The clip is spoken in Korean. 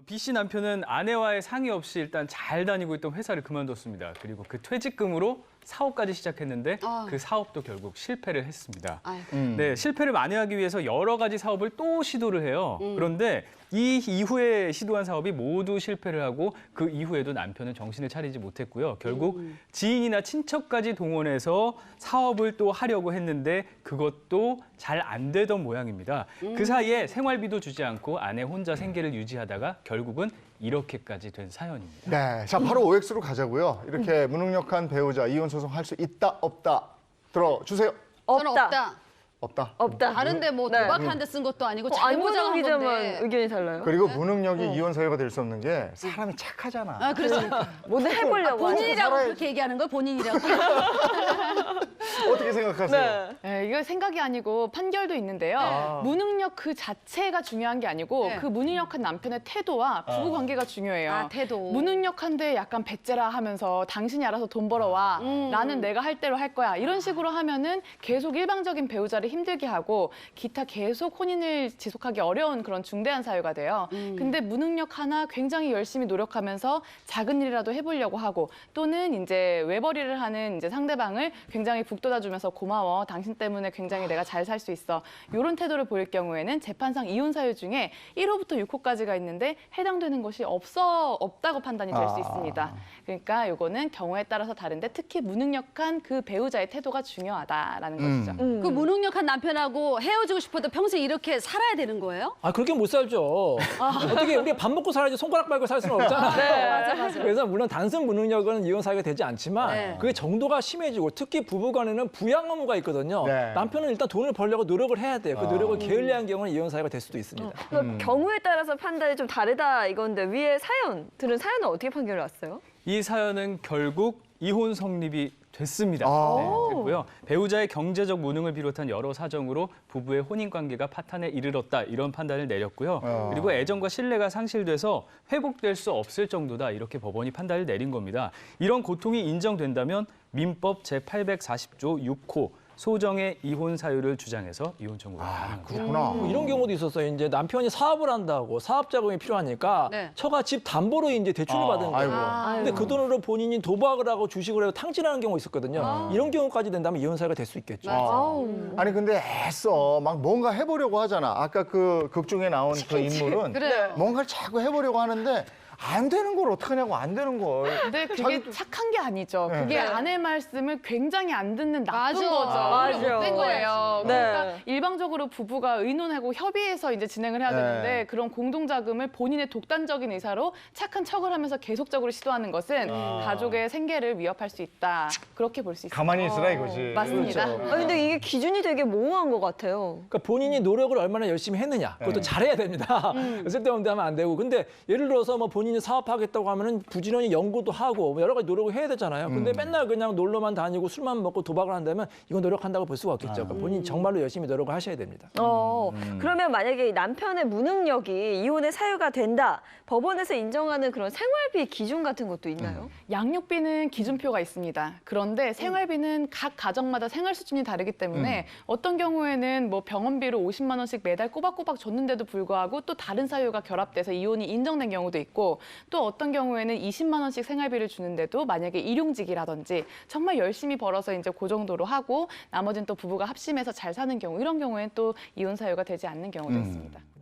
B 씨 남편은 아내와의 상의 없이 일단 잘 다니고 있던 회사를 그만뒀습니다. 그리고 그 퇴직금으로 사업까지 시작했는데 그 사업도 결국 실패를 했습니다. 네, 실패를 만회하기 위해서 여러 가지 사업을 또 시도를 해요. 그런데 이 이후에 시도한 사업이 모두 실패를 하고 그 이후에도 남편은 정신을 차리지 못했고요. 결국 지인이나 친척까지 동원해서 사업을 또 하려고 했는데 그것도 잘 안 되던 모양입니다. 그 사이에 생활비도 주지 않고 아내 혼자 생계를 유지하다가 결국은 이렇게까지 된 사연입니다. 네, 자 바로 OX로 가자고요. 이렇게 무능력한 배우자 이혼 소송할 수 있다 없다 들어주세요. 저는 없다. 없다. 없다. 다른데 뭐 네. 도박하는 데 쓴 것도 아니고 안보정 잘못한 기자만 건데. 의견이 달라요? 그리고 무능력이 이혼 사유가 될 수 없는 게 사람이 착하잖아. 아, 그래서 뭐든 해보려고 하죠. 본인이라고 살아야지. 그렇게 얘기하는 거예요? 본인이라고? 어떻게 생각하세요? 네. 네, 이거 생각이 아니고 판결도 있는데요. 무능력 그 자체가 중요한 게 아니고 네. 그 무능력한 남편의 태도와 부부 관계가 중요해요. 아, 태도. 무능력한데 약간 배째라 하면서 당신이 알아서 돈 벌어와. 나는 내가 할 대로 할 거야. 이런 식으로 하면은 계속 일방적인 배우자를 힘들게 하고 기타 계속 혼인을 지속하기 어려운 그런 중대한 사유가 돼요. 근데 무능력 하나 굉장히 열심히 노력하면서 작은 일이라도 해보려고 하고 또는 이제 외벌이를 하는 이제 상대방을 굉장히 북돋아주면서 고마워. 당신 때문에 굉장히 내가 잘 살 수 있어. 이런 태도를 보일 경우에는 재판상 이혼 사유 중에 1호부터 6호까지가 있는데 해당되는 것이 없다고 판단이 될 수 있습니다. 그러니까 이거는 경우에 따라서 다른데 특히 무능력한 그 배우자의 태도가 중요하다라는 것이죠. 그 무능력한 남편하고 헤어지고 싶어도 평생 이렇게 살아야 되는 거예요? 아, 그렇게 못 살죠. 어떻게 우리가 밥 먹고 살아야지 손가락 빨고 살 수는 없잖아요. 맞아. 그래서 물론 단순 무능력은 이혼 사유가 되지 않지만 네. 그게 정도가 심해지고 특히 부부간에는 부양 의무가 있거든요. 네. 남편은 일단 돈을 벌려고 노력을 해야 돼요. 그 노력을 게을리한 경우는 이혼 사유가 될 수도 있습니다. 그러니까 경우에 따라서 판단이 좀 다르다 이건데 위에 들은 사연은 어떻게 판결을 왔어요? 이 사연은 결국 이혼 성립이 됐습니다. 아. 네, 됐고요. 배우자의 경제적 무능을 비롯한 여러 사정으로 부부의 혼인 관계가 파탄에 이르렀다 이런 판단을 내렸고요. 그리고 애정과 신뢰가 상실돼서 회복될 수 없을 정도다 이렇게 법원이 판단을 내린 겁니다. 이런 고통이 인정된다면 민법 제840조 6호 소정의 이혼 사유를 주장해서 이혼 청구가 가능합니다. 그렇구나. 뭐 이런 경우도 있었어요. 이제 남편이 사업을 한다고 사업 자금이 필요하니까 네. 처가 집 담보로 이제 대출을 받은 거예요. 아이고. 근데 그 돈으로 본인이 도박을 하고 주식을 해서 탕진하는 경우가 있었거든요. 이런 경우까지 된다면 이혼 사유가 될 수 있겠죠. 아니 근데 애써 막 뭔가 해보려고 하잖아. 아까 그 극 중에 나온 그 인물은 그래요. 뭔가를 자꾸 해보려고 하는데 안 되는 걸 어떡하냐고 안 되는 걸. 근데 그게 자기도- 착한 게 아니죠. 네. 그게 네. 아내 말씀을 굉장히 안 듣는 나쁜 맞아. 거죠. 맞아. 오히려 못된 거예요. 네. 그러니까 일방적으로 부부가 의논하고 협의해서 이제 진행을 해야 네. 되는데 그런 공동 자금을 본인의 독단적인 의사로 착한 척을 하면서 계속적으로 시도하는 것은 가족의 생계를 위협할 수 있다. 그렇게 볼 수 있습니다. 가만히 있으라 이거지. 맞습니다. 그렇죠. 아, 근데 이게 기준이 되게 모호한 것 같아요. 그러니까 본인이 노력을 얼마나 열심히 했느냐 그것도 네. 잘해야 됩니다. 쓸데없는 데 하면 안 되고 근데 예를 들어서 뭐 본인이 사업하겠다고 하면은 부지런히 연구도 하고 뭐 여러 가지 노력을 해야 되잖아요. 근데 맨날 그냥 놀러만 다니고 술만 먹고 도박을 한다면 이건 노력한다고 볼 수가 없겠죠. 그러니까 본인 정말로 열심히 노력을 하셔야 됩니다. 그러면 만약에 남편의 무능력이 이혼의 사유가 된다. 법원에서 인정하는 그런 생활비 기준 같은 것도 있나요? 양육비는 기준표가 있습니다. 그런데 생활비는 각 가정마다 생활 수준이 다르기 때문에 어떤 경우에는 뭐 병원비로 50만 원씩 매달 꼬박꼬박 줬는데도 불구하고 또 다른 사유가 결합돼서 이혼이 인정된 경우도 있고 또 어떤 경우에는 20만 원씩 생활비를 주는데도 만약에 일용직이라든지 정말 열심히 벌어서 이제 그 정도로 하고 나머지는 또 부부가 합심해서 잘 사는 경우 이런 경우에는 또 이혼 사유가 되지 않는 경우도 있습니다.